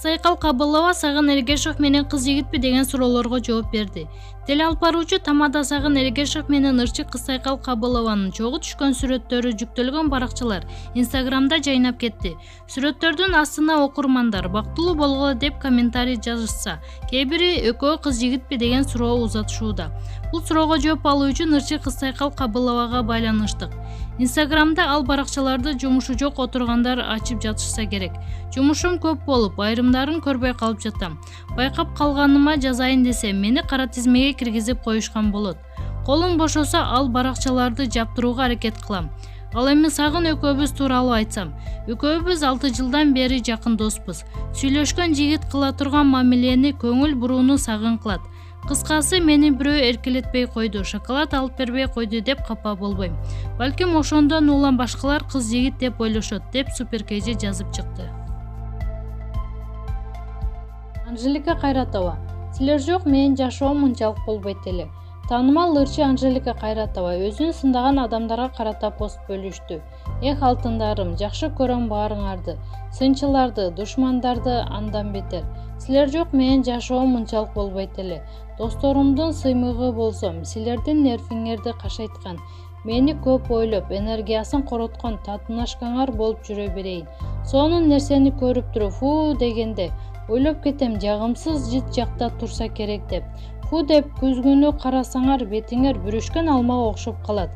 Кызайкал Кабылова Сагын Эргешев менен кыз жигитпи деген суроолорго жооп берди. Теле алып баруучу Тамада Сагын Эргешев менен ырчы Кызайкал Кабылованын чогуу түшкөн сүрөттөрү жүктөлгөн баракчалар Инстаграмда жайнап кетти. Сүрөттөрдүн астына окурмандар бактылуу болгула деп комментарий жазышса, кээ бири экөө кыз жигитпи деген суроо узатышууда. Бул суроого жооп алуу үчүн ырчы Кызайкал Кабыловага байланыштык. Инстаграмда ал баракчаларды жумушу жок отургандар ачып жатышса керек. Жумушум көп болуп, айрымдарын көрбөй калып жатам. Байкап калганыма жазайын десем, мени кара тизмеге киргизип коюшкан болот. Колум бошосо ал баракчаларды жаптырууга аракет кылам. Ал эми Сагын экөөбүз тууралуу айтсам, экөөбүз 6 жылдан бери жакын доспуз. Сүйлөшкөн жигит кыла турган мамилени көңүл бурууну Сагын кылат. Кыскасы мени бирөө эркелетпей койду, шоколад алып бербей койду деп капа болбойм. Балким ошондон улам башкалар кыз жигит деп ойлошот, деп Суперкейже жазып чыкты. Анжелика Кайратова. Силер жок, менин жашоом мынчалык болбойт эле. Таанымал ырчы Анжелика Кайратова өзүн сындаган адамдарга карата пост бөлүштү. Эх алтындарым, жакшы көрөм баарыңарды, сынчыларды, душмандарды андан бетер. Силер жок, менин жашоом мынчалык болбойт эле. Досторумдун сыймыгы болсом, силердин нервиңерди кашайткан, мени көп ойлоп, энергиясын короткон татынашкаңар болуп жүрө берейин. Сонун нерсени көрүп туруп, фу дегенде ойлоп кетем, жагымсыз жыт жакта турса керек деп. Фу деп күзгүнү карасаңар, бетиңер бүрүшкөн алмага окшоп калат.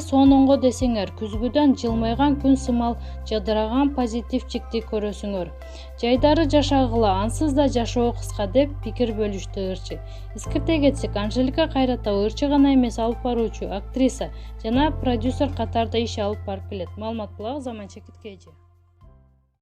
Сонунго десеңер, күзгүдөн жылмайган күн сымал жадыраган позитивчикти көрөсүңөр. Жайдары жашагыла, ансыз да жашоо кыска деп пикир бөлүштү ырчы. Эскерте кетсек, Анжелика Кайратова ырчы гана эмес, алып баруучу, актриса жана продюсер катарда иш алып барып келет. Маалымат булагы Заманча Киткейже.